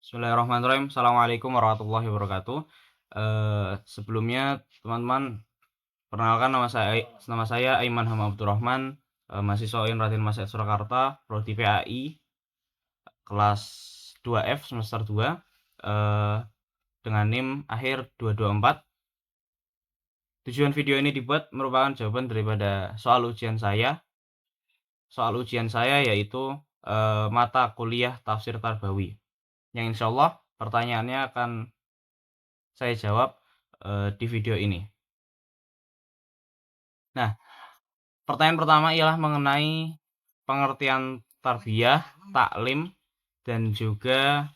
Bismillahirrahmanirrahim. Assalamualaikum warahmatullahi wabarakatuh. Sebelumnya teman-teman, perkenalkan nama saya Aiman Hama Abdurrahman, mahasiswa UIN Raden Mas Surakarta, prodi PAI, kelas 2F semester 2, dengan NIM akhir 224. Tujuan video ini dibuat merupakan jawaban daripada soal ujian saya. Soal ujian saya yaitu mata kuliah Tafsir Tarbawi, yang insya Allah pertanyaannya akan saya jawab di video ini. Nah, pertanyaan pertama ialah mengenai pengertian tarbiyah, taklim, dan juga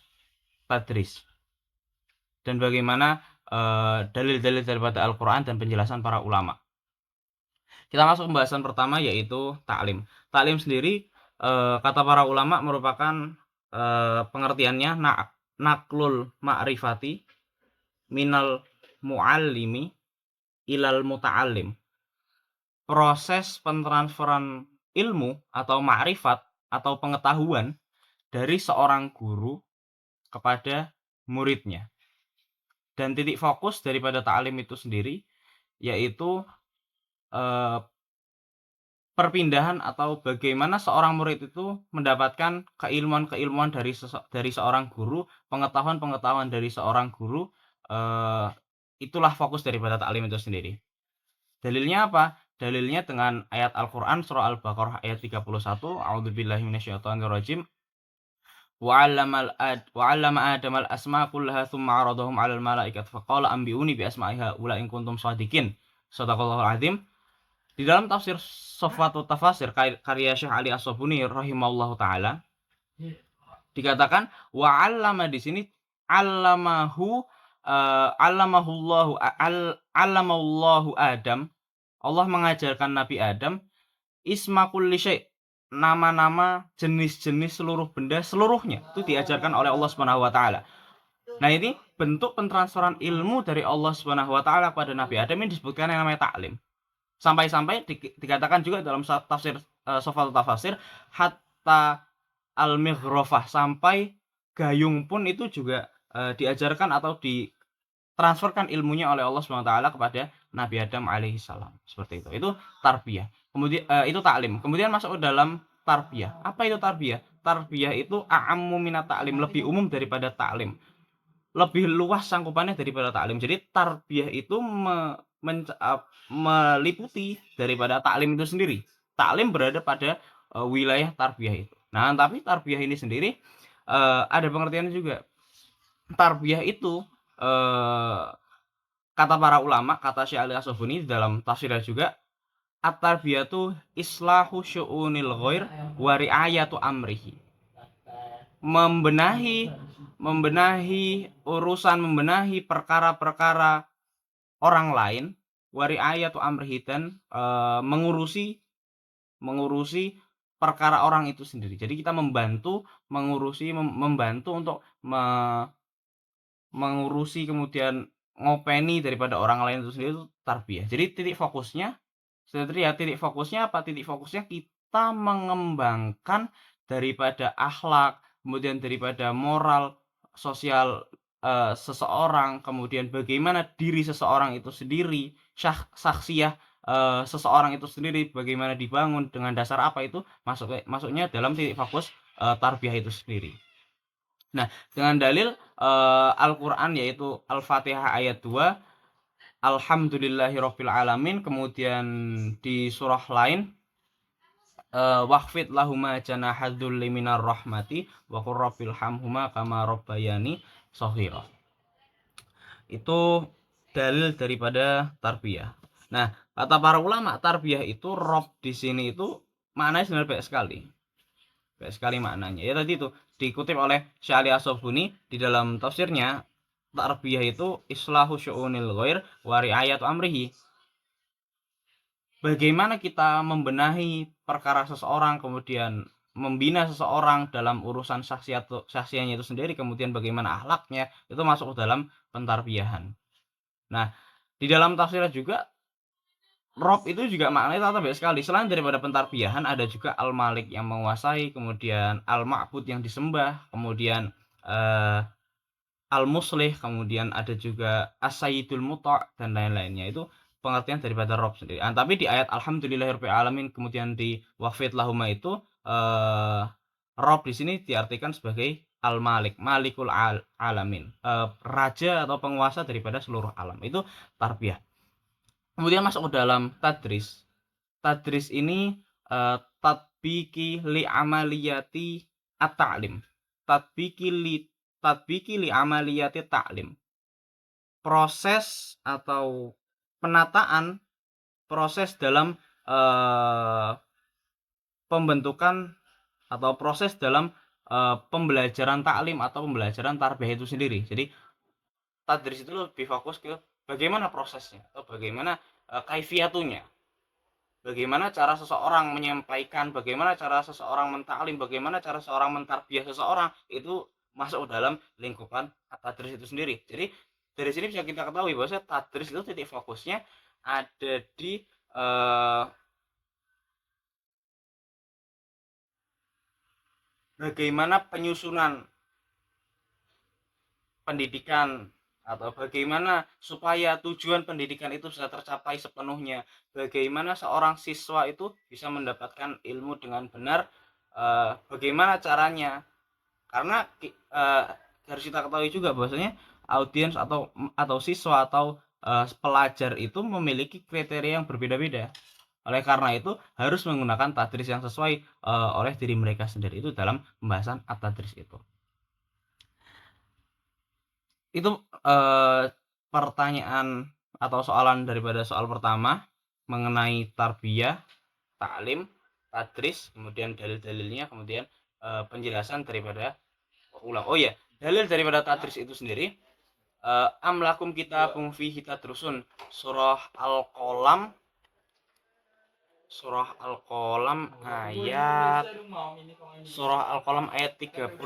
tadris. Dan bagaimana dalil-dalil daripada Al-Quran dan penjelasan para ulama. Kita masuk pembahasan pertama yaitu taklim. Taklim sendiri kata para ulama merupakan pengertiannya naklul ma'rifati minal muallimi ilal muta'allim. Proses pentransferan ilmu atau ma'rifat atau pengetahuan dari seorang guru kepada muridnya. Dan titik fokus daripada ta'lim itu sendiri yaitu perpindahan atau bagaimana seorang murid itu mendapatkan keilmuan-keilmuan dari seorang guru, pengetahuan-pengetahuan dari seorang guru. Itulah fokus daripada ta'lim itu sendiri. Dalilnya apa? Dalilnya dengan ayat Al-Quran surah Al-Baqarah ayat 31. A'udzubillahi minasyaitonirrajim. Wa 'allama Adama al-asma' kullaha tsumma 'aradahum 'alal malaikati faqala anbi'uni bi asma'i haula in kuntum shadiqin. Shadaqallahul 'adzim. Di dalam tafsir Sofwatut Tafasir karya Syekh Ali As-Sabuni rahimahullahu taala dikatakan wa 'allama di sini 'allamahu 'allamallahu Adam. Allah mengajarkan Nabi Adam isma kulli syai', nama-nama jenis-jenis seluruh benda seluruhnya itu diajarkan oleh Allah Subhanahu wa taala. Nah, ini bentuk pentransferan ilmu dari Allah Subhanahu wa taala kepada Nabi Adam ini disebutkan yang namanya taklim. Sampai-sampai dikatakan juga dalam tafsir Sofal Tafasir hatta al-mighrafah, sampai gayung pun itu juga diajarkan atau ditransferkan ilmunya oleh Allah Subhanahu wa taala kepada Nabi Adam alaihi salam. Seperti itu. Itu tarbiyah. Kemudian itu taklim. Kemudian masuk ke dalam tarbiyah. Apa itu tarbiyah? Tarbiyah itu a'ammu minat taklim, lebih umum daripada taklim. Lebih luas cangkupannya daripada taklim. Jadi tarbiyah itu meliputi daripada taklim itu sendiri. Taklim berada pada wilayah tarbiyah itu. Nah, tapi tarbiyah ini sendiri ada pengertiannya juga. Tarbiyah itu kata para ulama, kata Syekh Ali As-Sabuni dalam tafsirnya juga, at-tarbiyatu islahu syu'unil ghair wa ri'ayatu amrihi. Membenahi urusan, membenahi perkara-perkara orang lain, wa ri'ayatu amrihi, dan mengurusi perkara orang itu sendiri. Jadi kita membantu untuk mengurusi kemudian ngopeni daripada orang lain itu sendiri, itu tarbiyah. Jadi titik fokusnya apa? Titik fokusnya kita mengembangkan daripada akhlak, kemudian daripada moral sosial seseorang, kemudian bagaimana diri seseorang itu sendiri, saksiyah seseorang itu sendiri bagaimana dibangun, dengan dasar apa, itu masuknya dalam titik fokus tarbiyah itu sendiri. Nah, dengan dalil Al-Quran yaitu Al-Fatihah ayat 2, alhamdulillahirabbil alamin. Kemudian di surah lain waqfid lahuma janahadzulli minar rahmati wa qur rabbilhamhuma kama rabbayani shaghira. Itu dalil daripada tarbiyah. Nah, kata para ulama, tarbiyah itu rob di sini itu maknanya sebenarnya banyak sekali. Banyak sekali maknanya. Ya tadi itu dikutip oleh Syekh Ali As-Sabuni di dalam tafsirnya, tarbiyah itu islahu syu'unil ghair wa ri'ayatu amrihi. Bagaimana kita membenahi perkara seseorang, kemudian membina seseorang dalam urusan saksiannya itu sendiri, kemudian bagaimana akhlaknya, itu masuk ke dalam pentarbiyahan. Nah, di dalam tafsirnya juga Rob itu juga maknanya banyak sekali. Selain daripada pentarbiyahan, ada juga Al-Malik yang menguasai, kemudian Al-Ma'bud yang disembah, kemudian al-muslih, kemudian ada juga as-sayyidul muta' dan lain-lainnya. Itu pengertian daripada Rabb sendiri. Tapi di ayat alhamdulillahirabbil alamin kemudian di waqfid lahuma itu Rabb di sini diartikan sebagai al-malik, malikul alamin, raja atau penguasa daripada seluruh alam. Itu tarbiyah. Kemudian masuk ke dalam tadris. Tadris ini tatbiki li amaliyati at-ta'lim. Tatbiki li amaliyati ta'lim. Proses atau penataan proses dalam pembentukan atau proses dalam pembelajaran taklim atau pembelajaran tarbiyah itu sendiri. Jadi tadris itu lebih fokus ke bagaimana prosesnya atau bagaimana kaifiyatunya. Bagaimana cara seseorang menyampaikan, bagaimana cara seseorang mentaklim, bagaimana cara seseorang mentarbiyah seseorang, itu masuk dalam lingkupan tadris itu sendiri. Jadi dari sini bisa kita ketahui bahwa tadris itu titik fokusnya ada di bagaimana penyusunan pendidikan atau bagaimana supaya tujuan pendidikan itu bisa tercapai sepenuhnya, bagaimana seorang siswa itu bisa mendapatkan ilmu dengan benar, bagaimana caranya, karena harus kita ketahui juga bahwasanya audiens atau siswa atau pelajar itu memiliki kriteria yang berbeda-beda. Oleh karena itu harus menggunakan tadris yang sesuai oleh diri mereka sendiri. Itu dalam pembahasan at-tadris itu. Itu pertanyaan atau soalan daripada soal pertama mengenai tarbiyah, taklim, tadris, kemudian dalil-dalilnya, kemudian penjelasan daripada ulama. Oh ya, dalil daripada tadris itu sendiri amlakum kitabum fihi tadrusun, surah Al-Qalam ayat 37.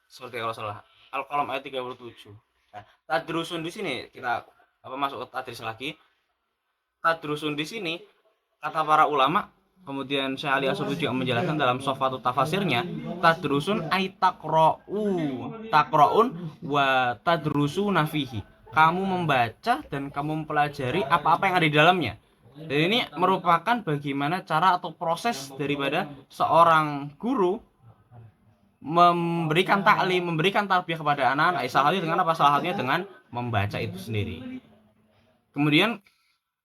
Seperti kalau salah. Al-Qalam ayat 37. Nah, tadrusun di sini kita masuk ke tadris lagi. Tadrusun di sini kata para ulama, kemudian Syekh Ali As-Subki juga menjelaskan dalam Sofatut Tafasirnya, tadrusun ay taqra'un wa tadrusu nafihi. Kamu membaca dan kamu mempelajari apa-apa yang ada di dalamnya. Dan ini merupakan bagaimana cara atau proses daripada seorang guru memberikan taklim, memberikan tarbiyah kepada anak-anak. Salah satunya dengan apa? Salah satunya dengan membaca itu sendiri. Kemudian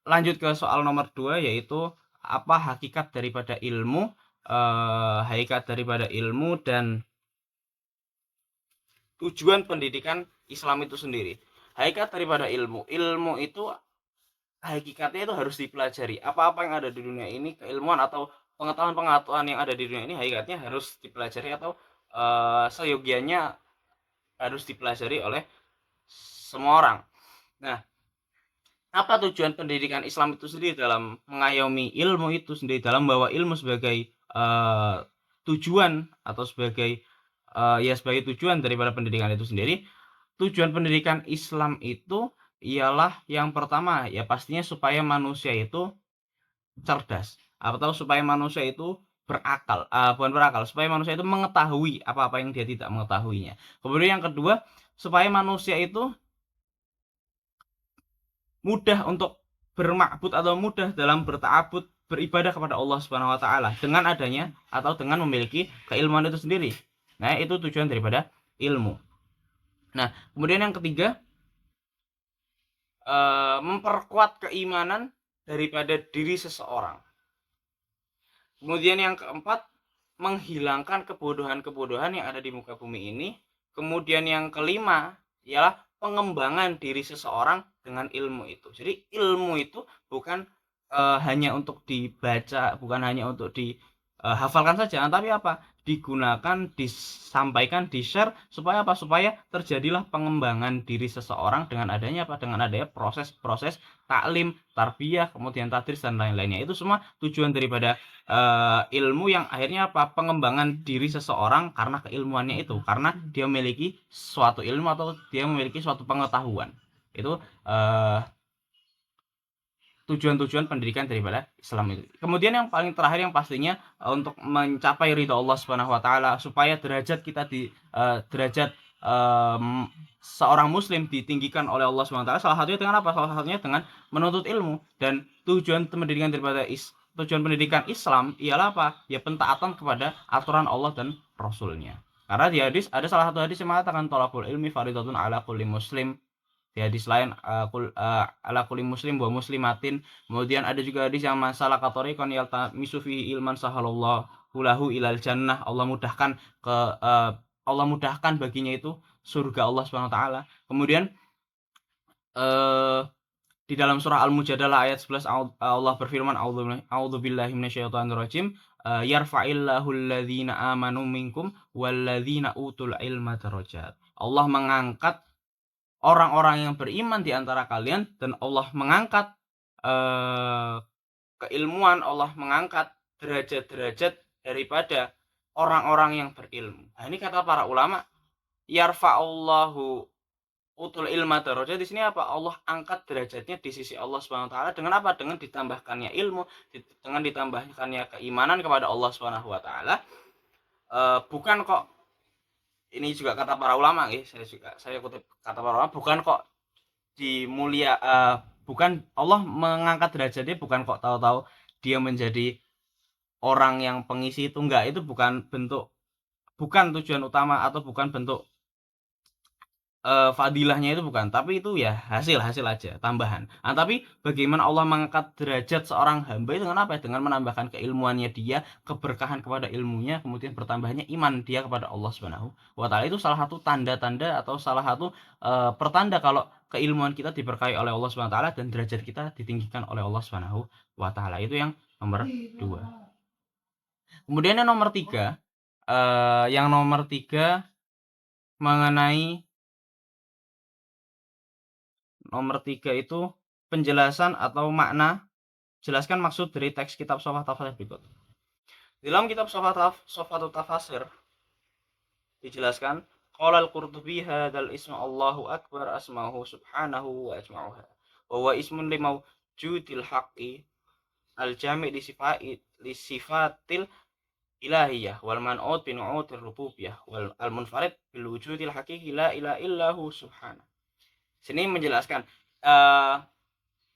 lanjut ke soal nomor 2, yaitu apa hakikat daripada ilmu, dan tujuan pendidikan Islam itu sendiri. Hakikat daripada ilmu itu hakikatnya itu harus dipelajari. Apa-apa yang ada di dunia ini, keilmuan atau pengetahuan yang ada di dunia ini, hakikatnya harus dipelajari atau seyogianya harus dipelajari oleh semua orang. Nah, apa tujuan pendidikan Islam itu sendiri dalam mengayomi ilmu itu sendiri, dalam membawa ilmu sebagai tujuan atau sebagai sebagai tujuan daripada pendidikan itu sendiri. Tujuan pendidikan Islam itu ialah yang pertama ya pastinya supaya manusia itu cerdas, atau supaya manusia itu berakal, bukan berakal, supaya manusia itu mengetahui apa-apa yang dia tidak mengetahuinya. Kemudian yang kedua, supaya manusia itu mudah untuk bermakbud atau mudah dalam berta'abud, beribadah kepada Allah Subhanahu wa taala dengan adanya atau dengan memiliki keilmuan itu sendiri. Nah, itu tujuan daripada ilmu. Nah, kemudian yang ketiga, memperkuat keimanan daripada diri seseorang. Kemudian yang keempat, menghilangkan kebodohan-kebodohan yang ada di muka bumi ini. Kemudian yang kelima ialah pengembangan diri seseorang dengan ilmu itu. Jadi ilmu itu bukan hanya untuk dibaca, bukan hanya untuk dihafalkan saja, tapi apa? Digunakan, disampaikan, di-share supaya apa? Supaya terjadilah pengembangan diri seseorang dengan adanya apa? Dengan adanya proses-proses taklim, tarbiyah, kemudian tadris dan lain-lainnya. Itu semua tujuan daripada ilmu yang akhirnya apa? Pengembangan diri seseorang karena keilmuannya itu, karena dia memiliki suatu ilmu atau dia memiliki suatu pengetahuan. Itu tujuan-tujuan pendidikan daripada Islam itu. Kemudian yang paling terakhir yang pastinya untuk mencapai ridha Allah Subhanahu wa taala, supaya derajat kita di derajat seorang muslim ditinggikan oleh Allah SWT, salah satunya dengan apa? Salah satunya dengan menuntut ilmu. Dan tujuan pendidikan Islam ialah apa? Ya pentaatan kepada aturan Allah dan Rasulnya. Karena di hadis ada salah satu hadis yang mengatakan thalabul ilmi fardhatun ala kulli muslim. Di hadis lain ala kulli muslim wa muslimatin. Kemudian ada juga hadis yang masalah katorikon yaltamisu fihi ilman sahalallahu lahu ilal jannah. Allah mudahkan baginya itu surga Allah Subhanahu wa taala. Kemudian di dalam surah Al-Mujadalah ayat 11 Allah berfirman, a'udzubillahi minasyaitonirrajim, yarfa'illahu alladhina amanu minkum walladzina utul ilma darajat. Allah mengangkat orang-orang yang beriman di antara kalian, dan Allah mengangkat keilmuan, Allah mengangkat derajat-derajat daripada orang-orang yang berilmu. Nah, ini kata para ulama, yarfa'ullahu utul ilma darajat di sini apa? Allah angkat derajatnya di sisi Allah Subhanahu wa taala dengan apa? Dengan ditambahkannya ilmu, dengan ditambahkannya keimanan kepada Allah Subhanahu wa taala. Bukan kok, ini juga kata para ulama ya, saya kutip kata para ulama, bukan kok bukan Allah mengangkat derajatnya bukan kok tahu-tahu dia menjadi orang yang pengisi itu, enggak. Itu bukan tujuan utama atau bukan bentuk fadilahnya, itu bukan, tapi itu ya hasil aja, tambahan. Nah, tapi bagaimana Allah mengangkat derajat seorang hamba itu dengan apa? Dengan menambahkan keilmuannya dia, keberkahan kepada ilmunya, kemudian bertambahnya iman dia kepada Allah Subhanahu wa taala. Itu salah satu tanda-tanda atau salah satu pertanda kalau keilmuan kita diberkahi oleh Allah Subhanahu wa taala dan derajat kita ditinggikan oleh Allah Subhanahu wa taala. Itu yang nomor 2. Kemudian yang nomor 3, mengenai nomor 3 itu penjelasan atau makna, jelaskan maksud dari teks kitab Shofah Tafasir berikut. Dalam kitab Shofah Tafasir dijelaskan, qala al-Qurtubi hadzal ismu Allahu akbar asmahu subhanahu wa ajma'uha wa huwa ismun limawjudil haqqi al-jami' li sifatil ilahiyah wal man'ut bi nu'utir rububiyah wal al-munfarid bil wujudil haqiqi la ilaha illahu subhanahu. Sini menjelaskan,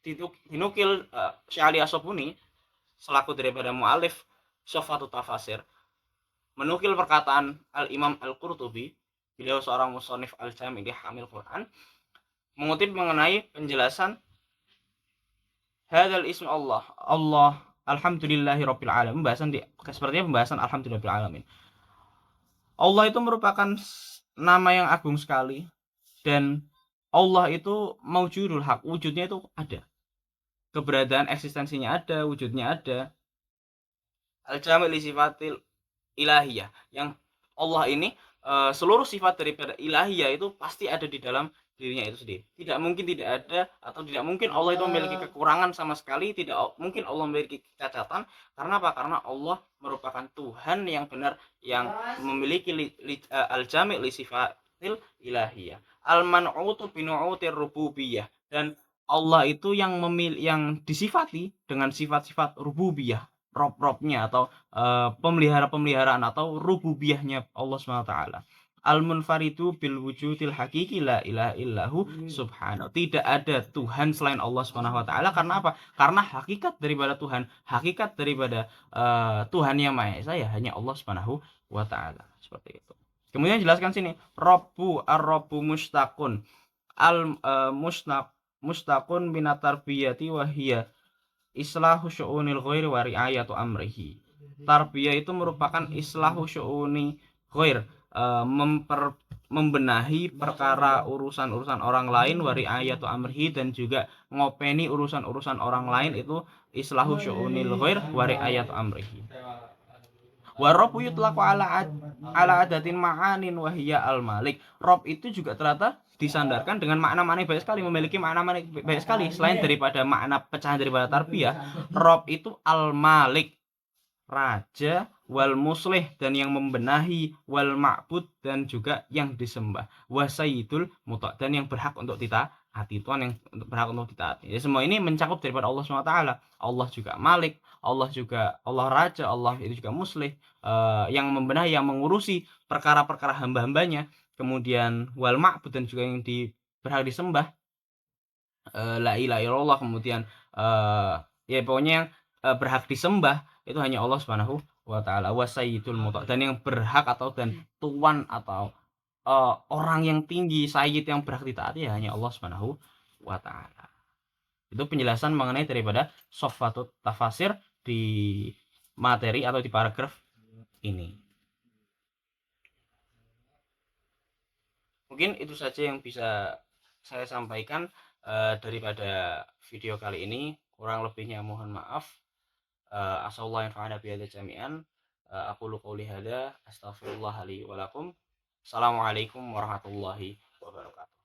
dinukil Syekh Ali As-Sabuni selaku daripada mu'alif Shofatu Tafasir menukil perkataan Al-Imam Al-Qurtubi, beliau seorang musannif al-jami' di Hamil Quran, mengutip mengenai penjelasan hadzal ismu Allah alhamdulillahi rabbil alamin, sepertinya pembahasan alhamdulillahil alamin. Allah itu merupakan nama yang agung sekali, dan Allah itu maujudul haq, wujudnya itu ada, keberadaan eksistensinya ada, wujudnya ada. Al-jami' li sifatil ilahiyah, yang Allah ini seluruh sifat daripada ilahiyah itu pasti ada di dalam dirinya itu sendiri. Tidak mungkin tidak ada, atau tidak mungkin Allah itu memiliki kekurangan sama sekali, tidak mungkin Allah memiliki kecacatan. Karena apa? Karena Allah merupakan Tuhan yang benar, yang memiliki al-jami' li sifatil ilahiyah, al-man'utu bi nu'utir rububiyah, dan Allah itu yang disifati dengan sifat-sifat rububiyah, rob-robnya atau pemeliharaan atau rububiyahnya Allah SWT. Al-munfaridu bil wujudil haqiqi la ilaha illahu subhanahu. Tidak ada Tuhan selain Allah Subhanahu wa taala. Karena apa? Karena hakikat daripada Tuhan, hakikat daripada Tuhan yang Maha Esa ya hanya Allah Subhanahu wa taala. Seperti itu. Kemudian jelaskan sini, Rabbu ar-Rabbu mustaqun mustaqun minat tarbiyati wa hiya islahu syu'unil ghairi wa ri'ayatu amrihi. Tarbiyah itu merupakan islahu syu'uni ghair, membenahi perkara urusan orang lain, wa ri'ayatu amrihi, dan juga ngopeni urusan orang lain, itu islahu syu'unil ghair wa ri'ayatu amrihi. Wa Rabbu yutlaqu ala adatin ma'anin wa hiya al-malik. Rabb itu juga ternyata disandarkan dengan makna-makna banyak sekali, memiliki makna-makna banyak sekali selain daripada makna pecahan daripada tarbiyah. Rabb itu al-malik, raja, wal muslih, dan yang membenahi, wal ma'bud, dan juga yang disembah, wa sayyidul muta', dan yang berhak untuk ditaati, Tuhan yang berhak untuk ditaati. Ya, semua ini mencakup daripada Allah SWT. Allah juga malik, Allah raja, Allah itu juga muslih, yang membenahi, yang mengurusi perkara-perkara hamba-hambanya. kemudian wal ma'bud dan juga yang berhak disembah, la ilaha illallah, kemudian ya pokoknya yang berhak disembah itu hanya Allah Subhanahu wa taala, wa sayyidul muta, dan yang berhak atau dan tuan atau orang yang tinggi, sayyid yang berhak ditaati ya hanya Allah Subhanahu wa taala. Itu penjelasan mengenai daripada Soffatut Tafasir di materi atau di paragraf ini. Mungkin itu saja yang bisa saya sampaikan daripada video kali ini. Kurang lebihnya mohon maaf. Asallahu yanfa'ana bihadza jami'an. Aqulu qouli hadza astaghfirullah li wa lakum. Assalamualaikum warahmatullahi wabarakatuh.